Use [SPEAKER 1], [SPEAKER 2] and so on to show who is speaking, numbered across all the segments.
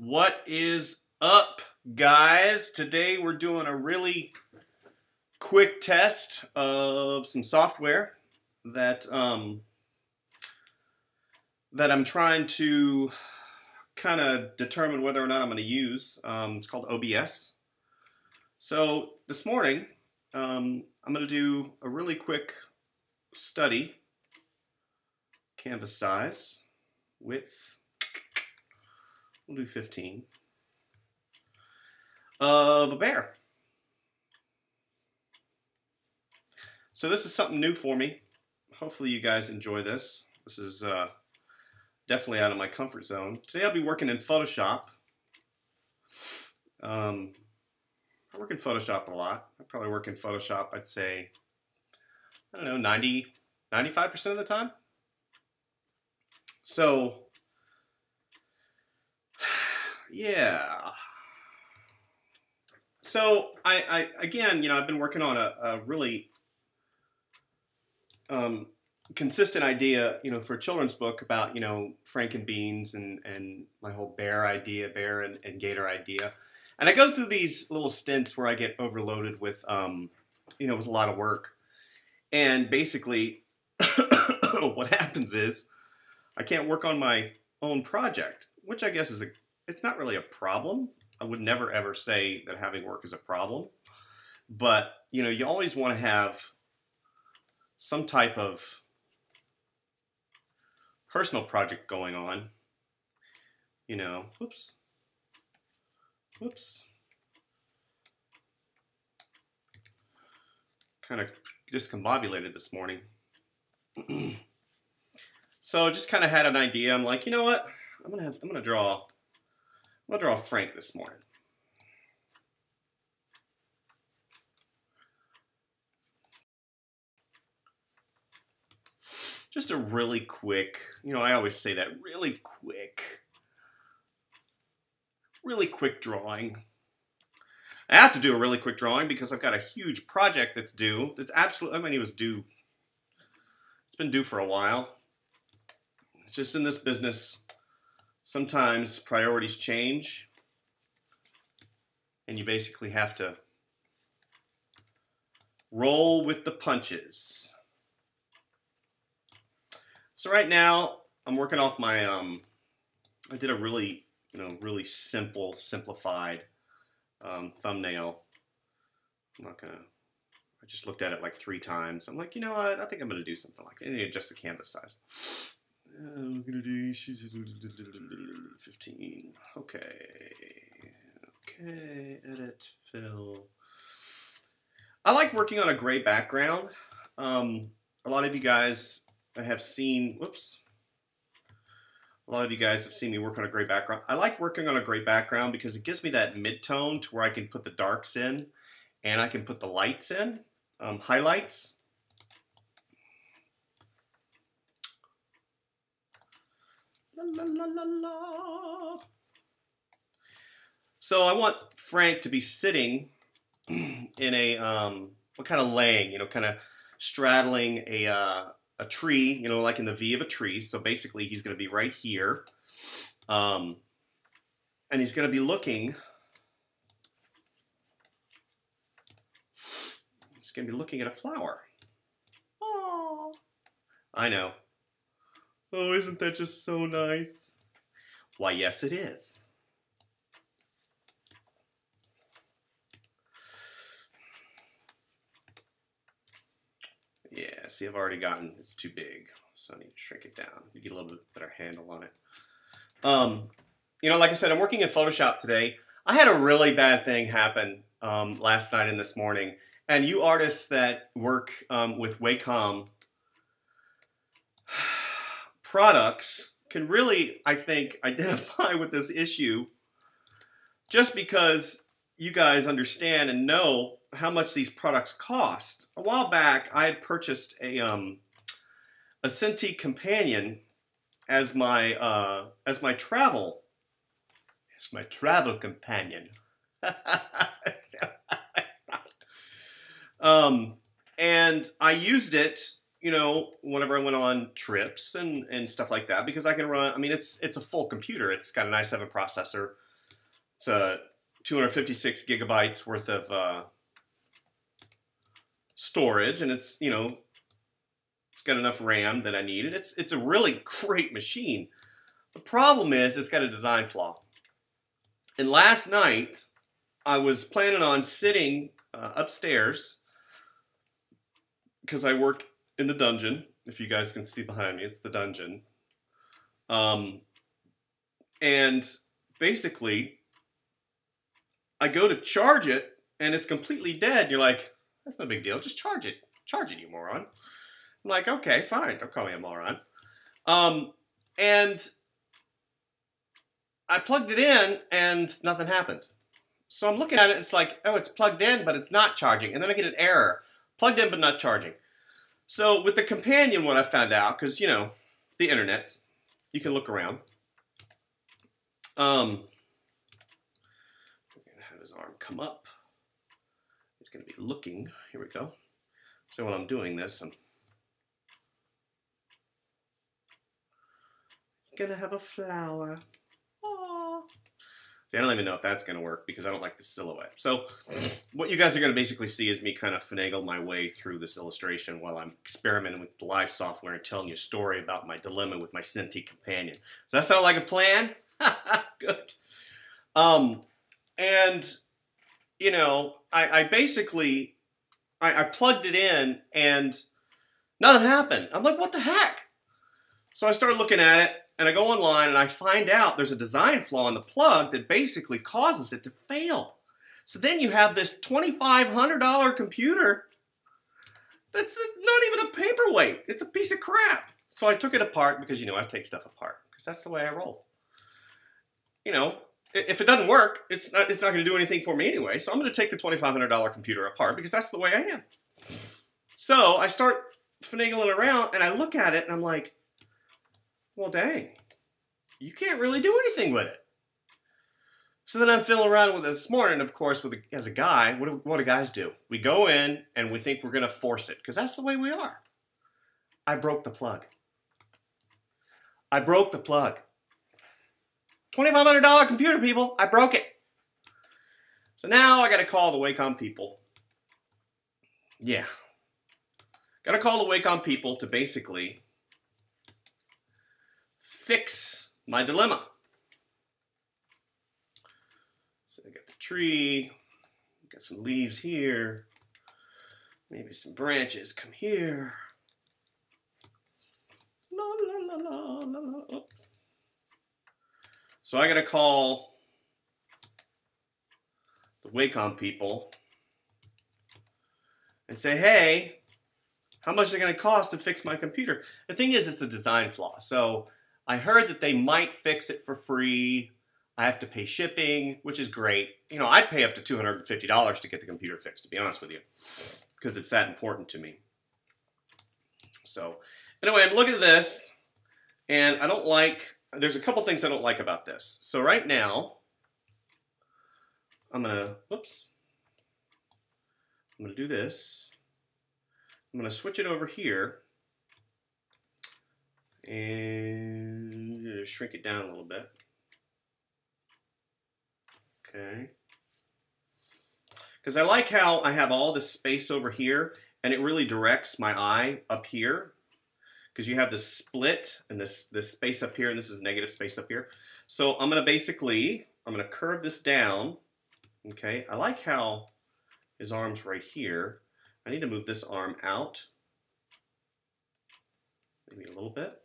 [SPEAKER 1] What is up, guys? Today we're doing a really quick test of some software that I'm trying to kind of determine whether or not I'm going to use. It's called OBS. So this morning I'm going to do a really quick study, canvas size, width. We'll do 15. Of a bear. So this is something new for me. Hopefully you guys enjoy this. This is definitely out of my comfort zone. Today I'll be working in Photoshop. I work in Photoshop a lot. I probably work in Photoshop, I'd say, I don't know, 95% of the time. So yeah. So I again, you know, I've been working on a really consistent idea, you know, for a children's book about, you know, Frankenbeans and my whole bear idea, bear and gator idea. And I go through these little stints where I get overloaded with, you know, with a lot of work. And basically, what happens is I can't work on my own project, which I guess is it's not really a problem. I would never ever say that having work is a problem. But, you know, you always want to have some type of personal project going on. You know, whoops. Kind of discombobulated this morning. So just kind of had an idea. I'm like, you know what? I'm gonna draw Frank this morning. Just a really quick, you know, I always say that, really quick drawing. I have to do a really quick drawing because I've got a huge project that's due. That's absolutely, I mean, it was due. It's been due for a while. It's just in this business, sometimes priorities change, and you basically have to roll with the punches. So right now, I'm working off my, I did a really, you know, really simplified thumbnail. I'm not gonna, I just looked at it like 3 times. I'm like, you know what, I think I'm gonna do something like that. I need to adjust the canvas size. We're gonna do 15. Okay, edit, fill. I like working on a gray background. A lot of you guys have seen, a lot of you guys have seen me work on a gray background. I like working on a gray background because it gives me that mid-tone to where I can put the darks in and I can put the lights in, highlights. La, la, la, la. So I want Frank to be sitting in a, what kind of laying, you know, kind of straddling a tree, you know, like in the V of a tree. So basically he's going to be right here. And he's going to be looking, at a flower. Oh, I know. Oh, isn't that just so nice? Why, yes, it is. Yeah, see, I've already gotten, it's too big, so I need to shrink it down. You get a little bit better handle on it. You know, like I said, I'm working in Photoshop today. I had a really bad thing happen last night and this morning. And you artists that work with Wacom products can really, I think, identify with this issue just because you guys understand and know how much these products cost. A while back, I had purchased a Cintiq companion as my travel companion. And I used it, you know, whenever I went on trips and stuff like that, because I can run, I mean, it's a full computer. It's got an i7 processor, It's a 256 gigabytes worth of storage, and it's, you know, it's got enough RAM that I need. And it's a really great machine. The problem is it's got a design flaw. And last night, I was planning on sitting upstairs because I work in the dungeon. If you guys can see behind me, it's the dungeon. And basically, I go to charge it, and it's completely dead. You're like, that's no big deal. Just charge it. Charge it, you moron. I'm like, okay, fine. Don't call me a moron. And I plugged it in, and nothing happened. So I'm looking at it, and it's like, oh, it's plugged in, but it's not charging. And then I get an error. Plugged in, but not charging. So with the companion, what I found out, because, you know, the internet's, you can look around. I'm going to have his arm come up. He's going to be looking. Here we go. So while I'm doing this, I'm going to have a flower. Aww. See, I don't even know if that's going to work because I don't like the silhouette. So what you guys are going to basically see is me kind of finagle my way through this illustration while I'm experimenting with the live software and telling you a story about my dilemma with my sentient companion. Does that sound like a plan? Good. And, you know, I basically, I plugged it in and nothing happened. I'm like, what the heck? So I started looking at it, and I go online and I find out there's a design flaw in the plug that basically causes it to fail. So then you have this $2,500 computer that's not even a paperweight. It's a piece of crap. So I took it apart because, you know, I take stuff apart because that's the way I roll. You know, if it doesn't work, it's not going to do anything for me anyway. So I'm going to take the $2,500 computer apart because that's the way I am. So I start finagling around and I look at it and I'm like, well, dang, you can't really do anything with it. So then I'm fiddling around with it this morning. Of course, as a guy, what do guys do? We go in and we think we're going to force it because that's the way we are. I broke the plug. I broke the plug. $2,500 computer, people. I broke it. So now I got to call the Wacom people. Yeah. Got to call the Wacom people to basically fix my dilemma. So I got the tree, got some leaves here, maybe some branches come here. La, la, la, la, la, la. Oh. So I got to call the Wacom people and say, hey, how much is it going to cost to fix my computer? The thing is, it's a design flaw. So I heard that they might fix it for free. I have to pay shipping, which is great. You know, I'd pay up to $250 to get the computer fixed, to be honest with you, because it's that important to me. So anyway, I'm looking at this, and I don't like, there's a couple things I don't like about this. So right now, I'm going to do this. I'm going to switch it over here and shrink it down a little bit. Okay. Because I like how I have all this space over here, and it really directs my eye up here. Because you have this split and this space up here, and this is negative space up here. So I'm going to curve this down. Okay. I like how his arm's right here. I need to move this arm out. Maybe a little bit.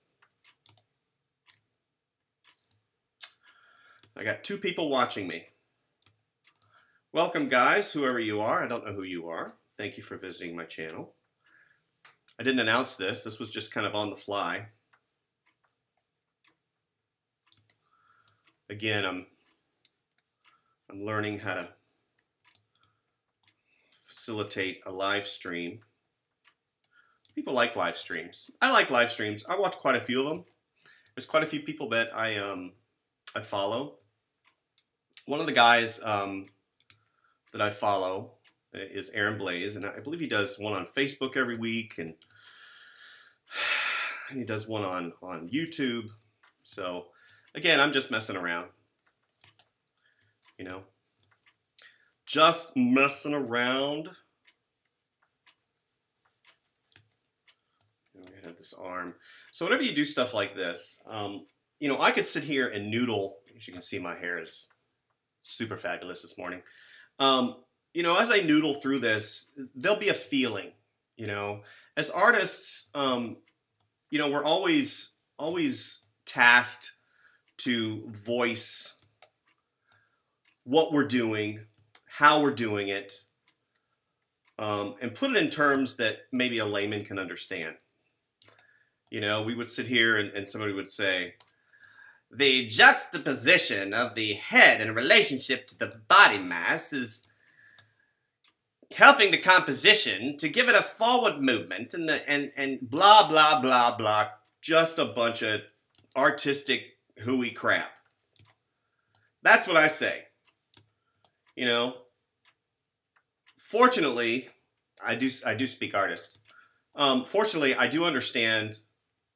[SPEAKER 1] I got 2 people watching me. Welcome, guys, whoever you are. I don't know who you are. Thank you for visiting my channel. I didn't announce this. This was just kind of on the fly. Again, I'm learning how to facilitate a live stream. People like live streams. I like live streams. I watch quite a few of them. There's quite a few people that I follow. One of the guys that I follow is Aaron Blaze, and I believe he does one on Facebook every week, and he does one on YouTube. So again, I'm just messing around. you know. Just messing around. We're gonna have this arm. So whenever you do stuff like this, you know, I could sit here and noodle. As you can see, my hair is super fabulous this morning. You know, as I noodle through this, there'll be a feeling, you know. As artists, you know, we're always tasked to voice what we're doing, how we're doing it, and put it in terms that maybe a layman can understand. You know, we would sit here and somebody would say, the juxtaposition of the head in relationship to the body mass is helping the composition to give it a forward movement and blah, blah, blah, blah. Just a bunch of artistic hooey crap. That's what I say. You know, fortunately, I do speak artist. Fortunately, I do understand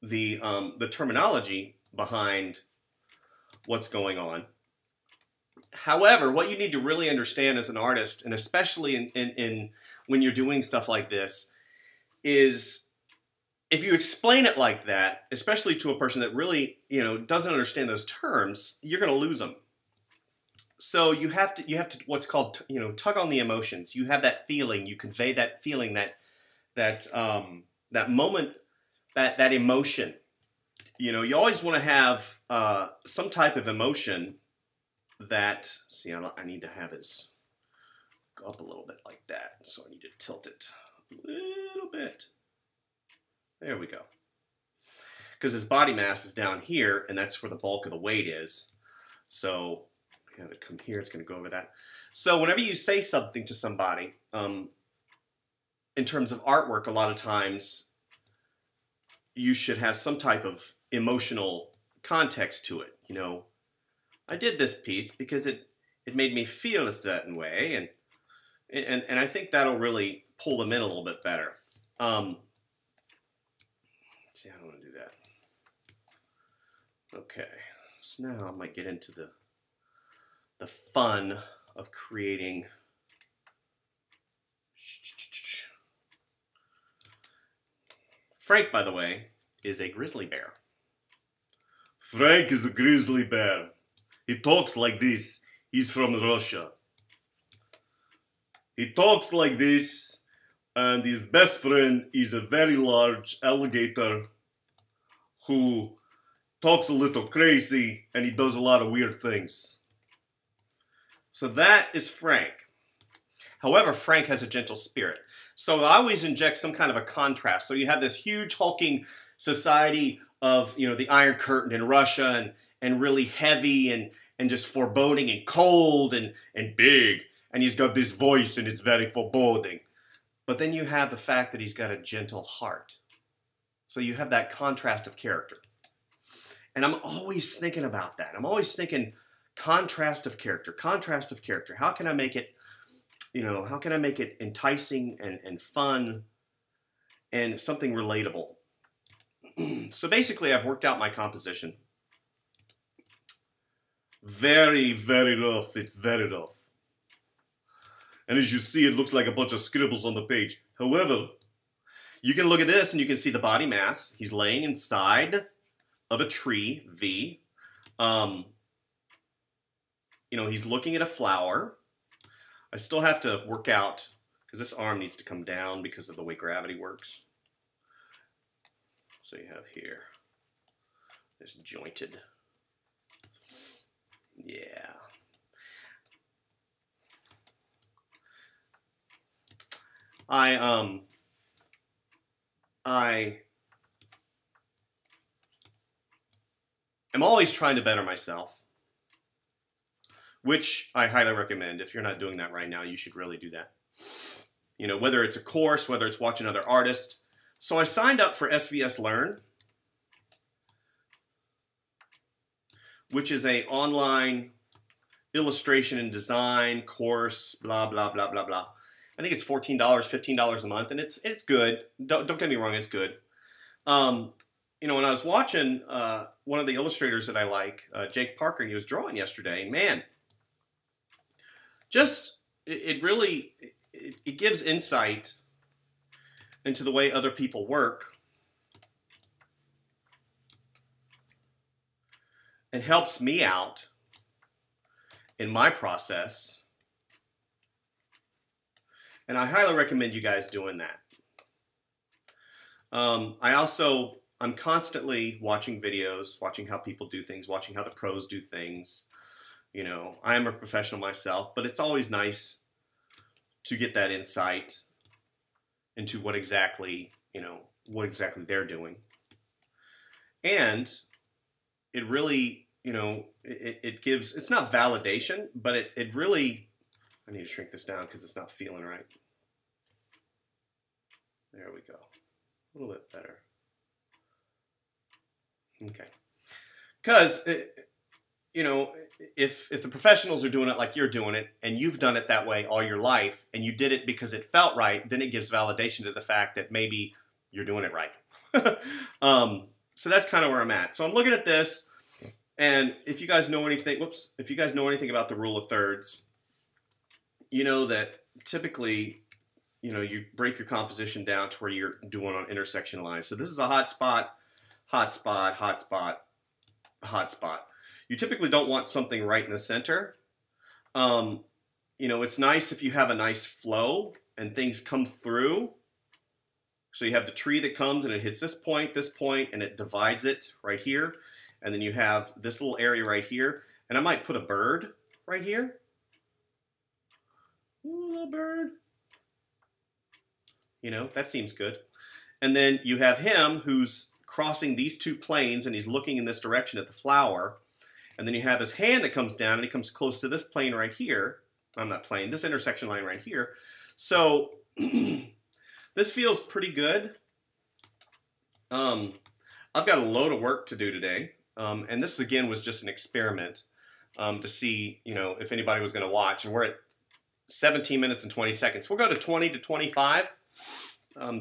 [SPEAKER 1] the terminology behind what's going on. However, what you need to really understand as an artist, and especially in when you're doing stuff like this, is if you explain it like that, especially to a person that really, you know, doesn't understand those terms, you're going to lose them. So you have to what's called, you know, tug on the emotions. You have that feeling, you convey that feeling, that moment, that emotion. You know, you always want to have some type of emotion that, see, I need to have it go up a little bit like that. So I need to tilt it a little bit. There we go. Because his body mass is down here, and that's where the bulk of the weight is. So have it come here, it's going to go over that. So whenever you say something to somebody, in terms of artwork, a lot of times you should have some type of emotional context to it. You know, I did this piece because it made me feel a certain way, and I think that'll really pull them in a little bit better. See, I don't want to do that. Okay, so now I might get into the fun of creating. Frank, by the way, is a grizzly bear. Frank is a grizzly bear. He talks like this. He's from Russia. He talks like this, and his best friend is a very large alligator who talks a little crazy, and he does a lot of weird things. So that is Frank. However, Frank has a gentle spirit. So I always inject some kind of a contrast. So you have this huge hulking society of, you know, the Iron Curtain in Russia and really heavy and just foreboding and cold and big. And he's got this voice and it's very foreboding. But then you have the fact that he's got a gentle heart. So you have that contrast of character. And I'm always thinking about that. I'm always thinking contrast of character, contrast of character. How can I make it, you know, how can I make it enticing and fun and something relatable? So basically, I've worked out my composition. Very, very rough. It's very rough. And as you see, it looks like a bunch of scribbles on the page. However, you can look at this and you can see the body mass. He's laying inside of a tree, V. You know, he's looking at a flower. I still have to work out, because this arm needs to come down because of the way gravity works. So you have here, this jointed. Yeah. I am always trying to better myself, which I highly recommend. If you're not doing that right now, you should really do that. You know, whether it's a course, whether it's watching other artists. So I signed up for SVS Learn, which is an online illustration and design course, blah, blah, blah, blah, blah. I think it's $14, $15 a month, and it's good. Don't get me wrong, it's good. You know, when I was watching one of the illustrators that I like, Jake Parker, and he was drawing yesterday, man, just, it really, it gives insight into the way other people work. It helps me out in my process. And I highly recommend you guys doing that. I'm constantly watching videos, watching how people do things, watching how the pros do things. You know, I am a professional myself, but it's always nice to get that insight into what exactly they're doing. And it really, it gives, it's not validation, but it really, I need to shrink this down because it's not feeling right. There we go. A little bit better. Okay. Because, if the professionals are doing it like you're doing it, and you've done it that way all your life, and you did it because it felt right, then it gives validation to the fact that maybe you're doing it right. So that's kind of where I'm at. So I'm looking at this, and if you guys know anything, if you guys know anything about the rule of thirds, you know that typically, you break your composition down to where you're doing on intersection lines. So this is a hot spot, hot spot, hot spot, hot spot. You typically don't want something right in the center. It's nice if you have a nice flow and things come through. So you have the tree that comes and it hits this point, and it divides it right here. And then you have this little area right here. And I might put a bird right here. Ooh, little bird. That seems good. And then you have him who's crossing these two planes and he's looking in this direction at the flower. And then you have his hand that comes down and he comes close to this plane right here. I'm not plane, this intersection line right here. So this feels pretty good. I've got a load of work to do today. And this again was just an experiment to see, if anybody was going to watch. And we're at 17 minutes and 20 seconds. We'll go to 20 to 25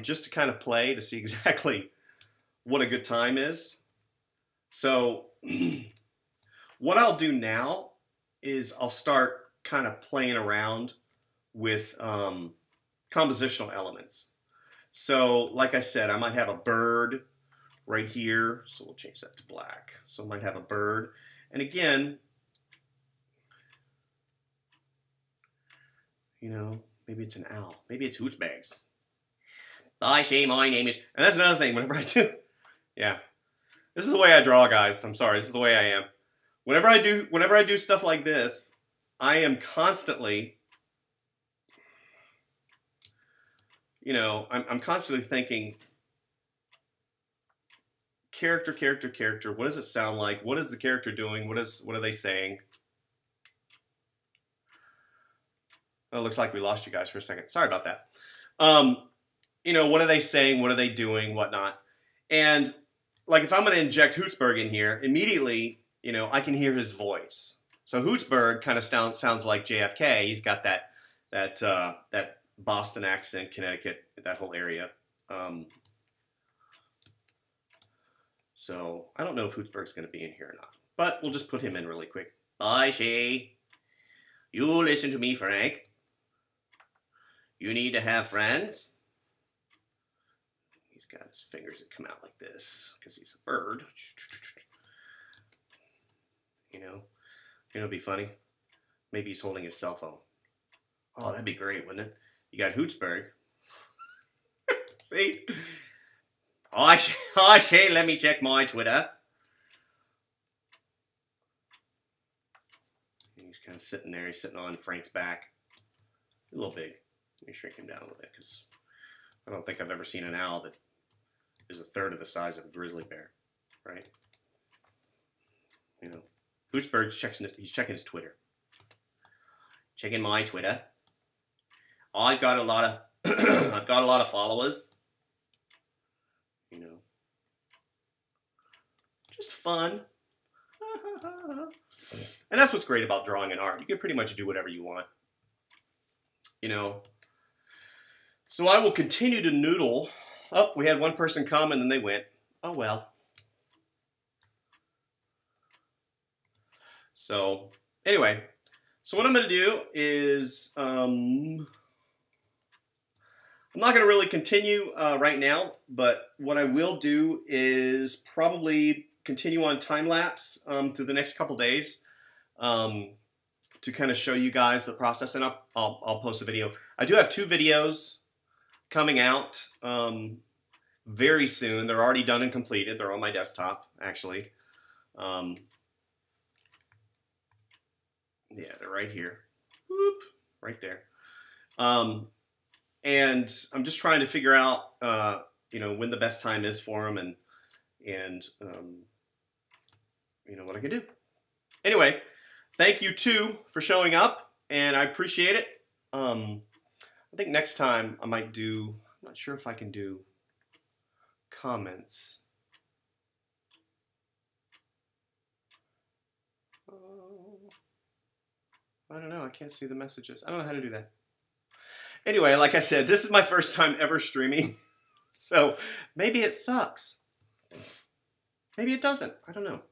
[SPEAKER 1] just to kind of play to see exactly what a good time is. So what I'll do now is I'll start kind of playing around with compositional elements. So like I said, I might have a bird right here. So we'll change that to black. So I might have a bird. And again, maybe it's an owl. Maybe it's Hootsbags. I say my name is... And that's another thing, whenever I do... Yeah. This is the way I draw, guys. I'm sorry. This is the way I am. Whenever I do stuff like this, I am constantly... I'm constantly thinking... Character, character, character. What does it sound like? What is the character doing? What are they saying? Oh, it looks like we lost you guys for a second. Sorry about that. What are they saying? What are they doing? Whatnot. And like if I'm going to inject Hootsberg in here, immediately, I can hear his voice. So Hootsberg kind of sounds like JFK. He's got that Boston accent, Connecticut, that whole area. So I don't know if Hootsberg's going to be in here or not, but we'll just put him in really quick. I say, you listen to me, Frank. You need to have friends. He's got his fingers that come out like this because he's a bird. It'd be funny. Maybe he's holding his cell phone. Oh, that'd be great, wouldn't it? You got Hootsberg. See? I say, let me check my Twitter. He's kind of sitting there. He's sitting on Frank's back. A little big. Let me shrink him down a little bit because I don't think I've ever seen an owl that is a third of the size of a grizzly bear, right? Hootsberg's he's checking his Twitter. Checking my Twitter. I've got a lot of I've got a lot of followers. Just fun. And that's what's great about drawing and art. You can pretty much do whatever you want. So I will continue to noodle. Oh, we had one person come and then they went. Oh well. So anyway, So what I'm going to do is, I'm not going to really continue right now, but what I will do is probably continue on time-lapse through the next couple days to kind of show you guys the process, and I'll post a video. I do have 2 videos coming out very soon. They're already done and completed. They're on my desktop, actually. Yeah, they're right here. Whoop, right there. And I'm just trying to figure out, you know, when the best time is for them, and you know, what I can do. Anyway, thank you too for showing up, and I appreciate it. I think next time I might do, I'm not sure if I can do comments. I don't know, I can't see the messages. I don't know how to do that. Anyway, like I said, this is my first time ever streaming, so maybe it sucks. Maybe it doesn't, I don't know.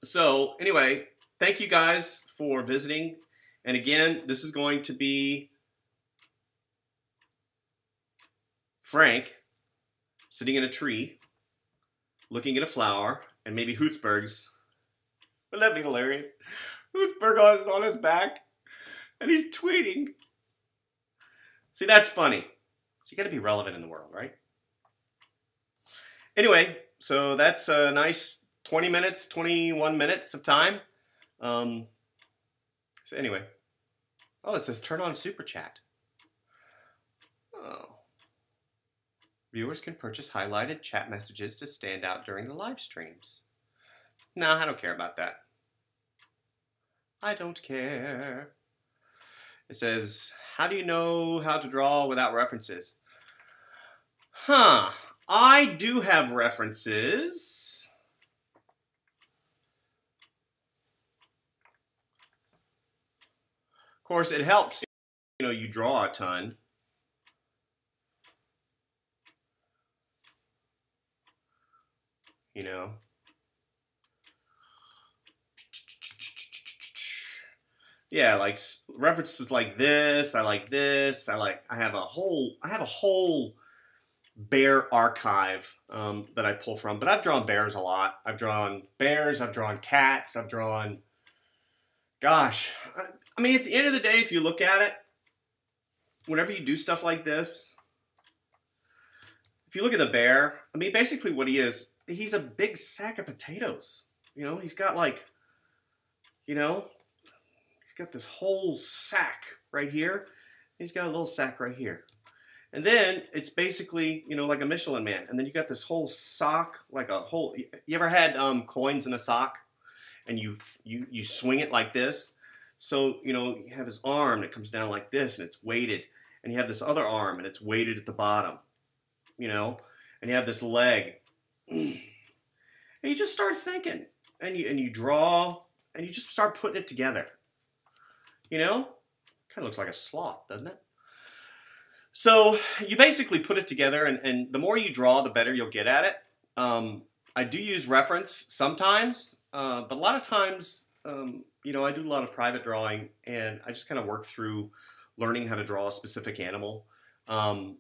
[SPEAKER 1] So anyway, thank you guys for visiting. And again, this is going to be Frank sitting in a tree, looking at a flower, and maybe Hootsburg's. Wouldn't that be hilarious? Hootsburg is on his back, and he's tweeting. See, that's funny. So you got to be relevant in the world, right? Anyway, so that's a nice 20 minutes, 21 minutes of time. So anyway. Oh, it says turn on Super Chat. Oh. Viewers can purchase highlighted chat messages to stand out during the live streams. No, I don't care about that. I don't care. It says, how do you know how to draw without references? Huh. I do have references. Of course, it helps, you know, you draw a ton. You know. Yeah, like references like this. I like this. I have a whole bear archive that I pull from. But I've drawn bears a lot. I've drawn bears. I've drawn cats. I've drawn. Gosh, I mean, at the end of the day, if you look at it, whenever you do stuff like this, if you look at the bear, I mean, basically what he is, he's a big sack of potatoes. You know, he's got like, you know. He's got this whole sack right here. He's got a little sack right here. And then it's basically, you know, like a Michelin Man. And then you got this whole sock, like a whole, you ever had coins in a sock? And you swing it like this. So, you know, you have his arm that comes down like this and it's weighted. And you have this other arm and it's weighted at the bottom. You know? And you have this leg. And you just start thinking. And you draw. And you just start putting it together. You know, kind of looks like a sloth, doesn't it? So you basically put it together, and the more you draw, the better you'll get at it. I do use reference sometimes, but a lot of times, you know, I do a lot of private drawing, and I just kind of work through learning how to draw a specific animal. You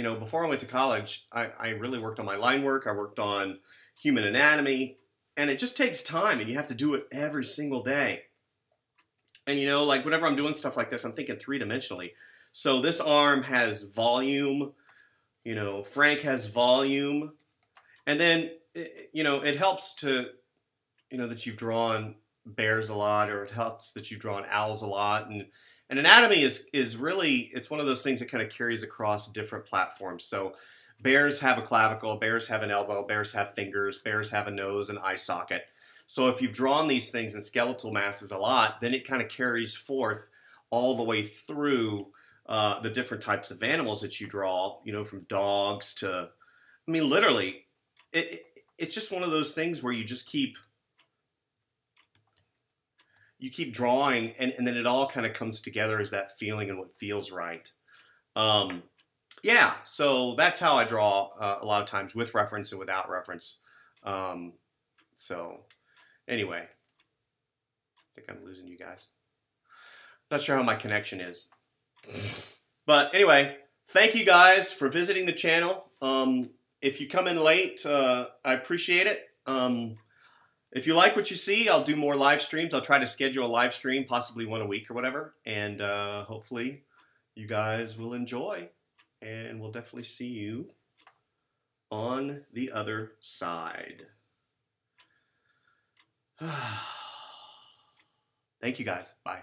[SPEAKER 1] know, before I went to college, I really worked on my line work. I worked on human anatomy, and it just takes time, and you have to do it every single day. And, you know, like whenever I'm doing stuff like this, I'm thinking 3-dimensionally. So this arm has volume, you know, Frank has volume. And then, you know, it helps to, you know, that you've drawn bears a lot, or it helps that you've drawn owls a lot. And anatomy is really, it's one of those things that kind of carries across different platforms. So bears have a clavicle, bears have an elbow, bears have fingers, bears have a nose and eye socket. So if you've drawn these things in skeletal masses a lot, then it kind of carries forth all the way through the different types of animals that you draw, you know, from dogs to, I mean, literally, it's just one of those things where you just keep drawing, and then it all kind of comes together as that feeling and what feels right. Yeah, so that's how I draw a lot of times, with reference and without reference. So... Anyway, think I'm losing you guys. Not sure how my connection is. But anyway, thank you guys for visiting the channel. If you come in late, I appreciate it. If you like what you see, I'll do more live streams. I'll try to schedule a live stream, possibly one a week or whatever. And hopefully you guys will enjoy. And we'll definitely see you on the other side. Thank you guys. Bye.